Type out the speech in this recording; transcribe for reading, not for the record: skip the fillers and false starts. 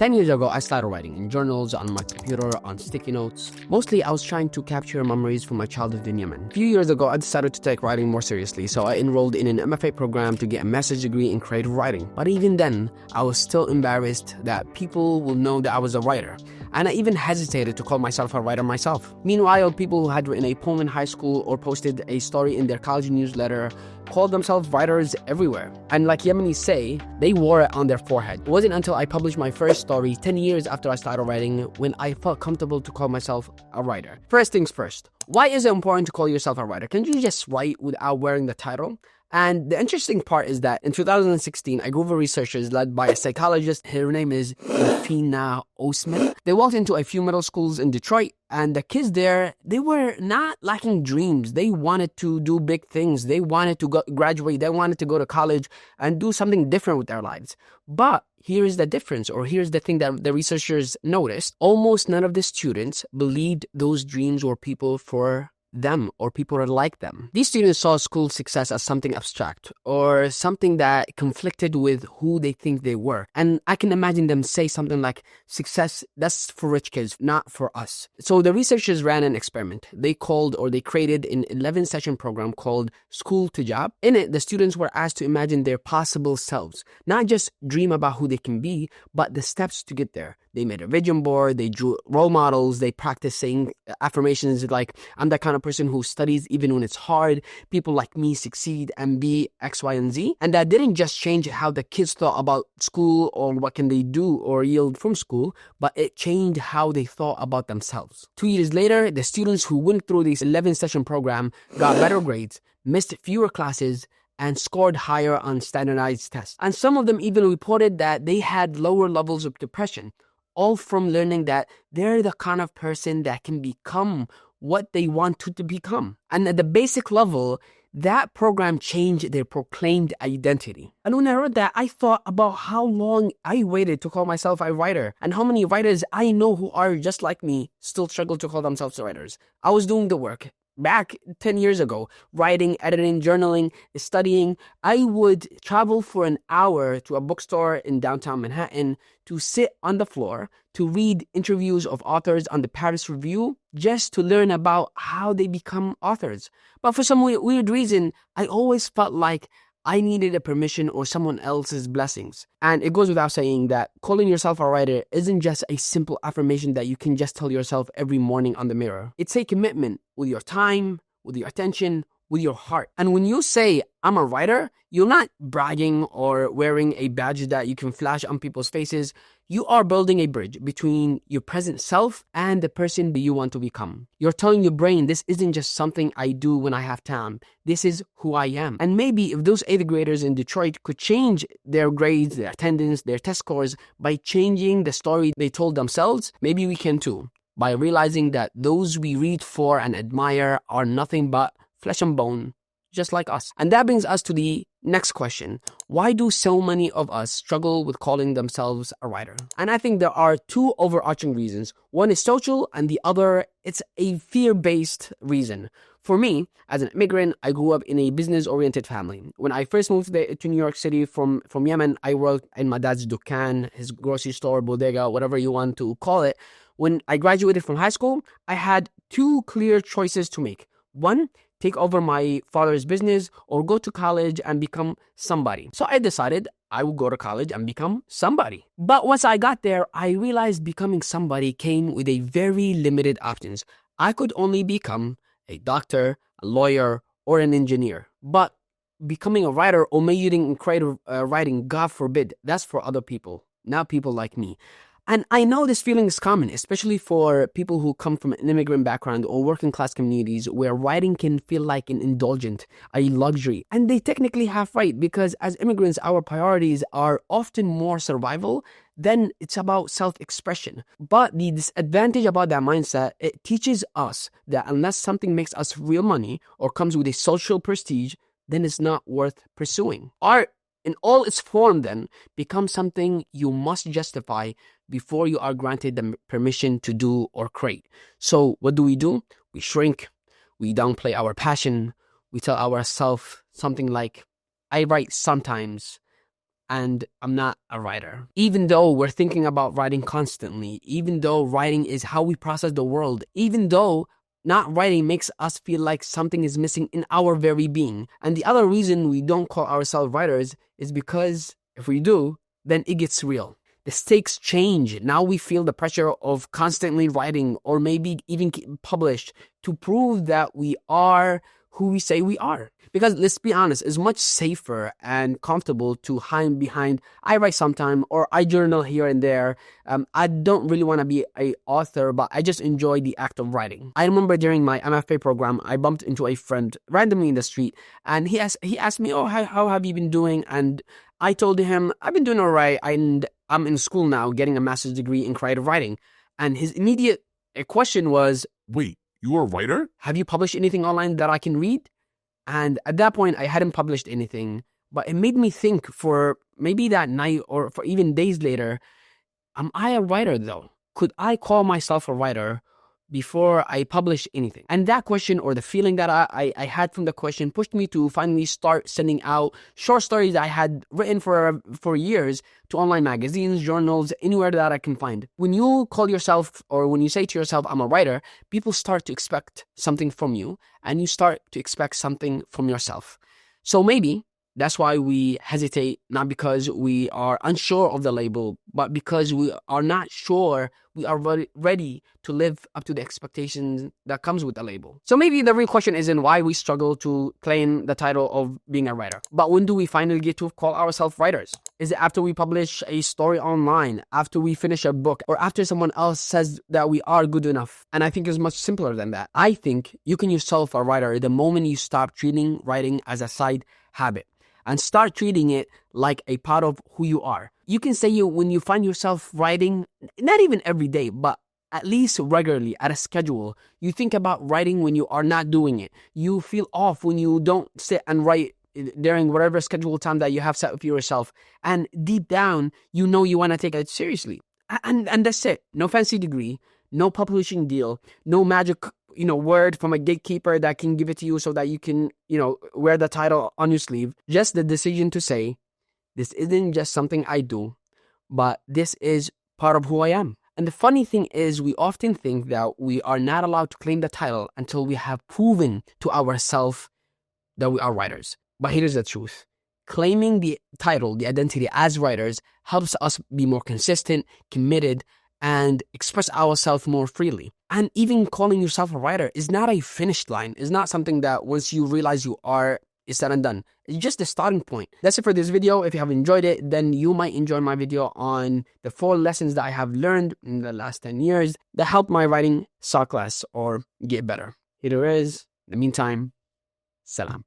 10 years ago, I started writing in journals, on my computer, on sticky notes. Mostly, I was trying to capture memories from my childhood in Yemen. A few years ago, I decided to take writing more seriously, so I enrolled in an MFA program to get a master's degree in creative writing. But even then, I was still embarrassed that people will know that I was a writer. And I even hesitated to call myself a writer myself. Meanwhile, people who had written a poem in high school or posted a story in their college newsletter called themselves writers everywhere. And like Yemenis say, they wore it on their forehead. It wasn't until I published my first story 10 years after I started writing when I felt comfortable to call myself a writer. First things first, why is it important to call yourself a writer? Can you just write without wearing the title? And the interesting part is that in 2016, a group of researchers led by a psychologist, her name is Fina Osman, they walked into a few middle schools in Detroit, and the kids there, they were not lacking dreams. They wanted to do big things. They wanted to graduate. They wanted to go to college and do something different with their lives. But here is the difference, or here's the thing that the researchers noticed. Almost none of the students believed those dreams were people for them or people are like them. These students saw school success as something abstract or something that conflicted with who they think they were. And I can imagine them say something like, success, that's for rich kids, not for us. So the researchers ran an experiment. They created an 11-session program called School to Job. In it, the students were asked to imagine their possible selves, not just dream about who they can be, but the steps to get there. They made a vision board, they drew role models, they practiced saying affirmations like, I'm the kind of person who studies even when it's hard, people like me succeed and be X, Y, and Z. And that didn't just change how the kids thought about school or what can they do or yield from school, but it changed how they thought about themselves. 2 years later, the students who went through this 11-session program got better grades, missed fewer classes, and scored higher on standardized tests. And some of them even reported that they had lower levels of depression, all from learning that they're the kind of person that can become what they want to become. And at the basic level, that program changed their proclaimed identity. And when I read that, I thought about how long I waited to call myself a writer and how many writers I know who are just like me still struggle to call themselves writers. I was doing the work. Back 10 years ago, writing, editing, journaling, studying, I would travel for an hour to a bookstore in downtown Manhattan to sit on the floor, to read interviews of authors on the Paris Review, just to learn about how they become authors. But for some weird reason, I always felt like I needed a permission or someone else's blessings. And it goes without saying that calling yourself a writer isn't just a simple affirmation that you can just tell yourself every morning on the mirror. It's a commitment with your time, with your attention, with your heart. And when you say, I'm a writer, you're not bragging or wearing a badge that you can flash on people's faces. You are building a bridge between your present self and the person that you want to become. You're telling your brain, this isn't just something I do when I have time. This is who I am. And maybe if those 8th graders in Detroit could change their grades, their attendance, their test scores by changing the story they told themselves, maybe we can too. By realizing that those we read for and admire are nothing but flesh and bone, just like us. And that brings us to the next question. Why do so many of us struggle with calling themselves a writer? And I think there are two overarching reasons. One is social and the other, it's a fear-based reason. For me, as an immigrant, I grew up in a business-oriented family. When I first moved to New York City from Yemen, I worked in my dad's dukkan, his grocery store, bodega, whatever you want to call it. When I graduated from high school, I had two clear choices to make. One, take over my father's business, or go to college and become somebody. So I decided I would go to college and become somebody. But once I got there, I realized becoming somebody came with a very limited options. I could only become a doctor, a lawyer, or an engineer. But becoming a writer or majoring in creative writing, God forbid, that's for other people, not people like me. And I know this feeling is common, especially for people who come from an immigrant background or working class communities where writing can feel like an indulgent, a luxury. And they technically have right, because as immigrants, our priorities are often more survival than it's about self-expression. But the disadvantage about that mindset, it teaches us that unless something makes us real money or comes with a social prestige, then it's not worth pursuing. Art, in all its form then, becomes something you must justify before you are granted the permission to do or create. So what do? We shrink, we downplay our passion, we tell ourselves something like, I write sometimes, and I'm not a writer. Even though we're thinking about writing constantly, even though writing is how we process the world, even though not writing makes us feel like something is missing in our very being. And the other reason we don't call ourselves writers is because if we do, then it gets real. The stakes change. Now we feel the pressure of constantly writing or maybe even published to prove that we are who we say we are. Because let's be honest, it's much safer and comfortable to hide behind, I write sometime or I journal here and there. I don't really want to be an author, but I just enjoy the act of writing. I remember during my MFA program, I bumped into a friend randomly in the street, and he asked me, oh, how have you been doing? And I told him, I've been doing all right, and I'm in school now getting a master's degree in creative writing. And his immediate question was, wait, you are a writer? Have you published anything online that I can read? And at that point, I hadn't published anything, but it made me think for maybe that night or for even days later, am I a writer though? Could I call myself a writer before I publish anything? And that question, or the feeling that I had from the question, pushed me to finally start sending out short stories I had written for years to online magazines, journals, anywhere that I can find. When you call yourself, or when you say to yourself, I'm a writer, people start to expect something from you, and you start to expect something from yourself. So maybe that's why we hesitate, not because we are unsure of the label, but because we are not sure we are ready to live up to the expectations that comes with the label. So maybe the real question isn't why we struggle to claim the title of being a writer, but when do we finally get to call ourselves writers? Is it after we publish a story online, after we finish a book, or after someone else says that we are good enough? And I think it's much simpler than that. I think you can yourself a writer the moment you stop treating writing as a side habit and start treating it like a part of who you are. You can say when you find yourself writing, not even every day, but at least regularly at a schedule, you think about writing when you are not doing it. You feel off when you don't sit and write during whatever scheduled time that you have set for yourself. And deep down, you know you want to take it seriously. And that's it. No fancy degree, no publishing deal, no magic word from a gatekeeper that can give it to you so that you can, wear the title on your sleeve. Just the decision to say, this isn't just something I do, but this is part of who I am. And the funny thing is, we often think that we are not allowed to claim the title until we have proven to ourselves that we are writers. But here's the truth. Claiming the title, the identity as writers, helps us be more consistent, committed, and express ourselves more freely. And even calling yourself a writer is not a finish line. It's not something that once you realize you are, it's said and done. It's just the starting point. That's it for this video. If you have enjoyed it, then you might enjoy my video on the 4 lessons that I have learned in the last 10 years that helped my writing suck less or get better. Here it is. In the meantime, salam.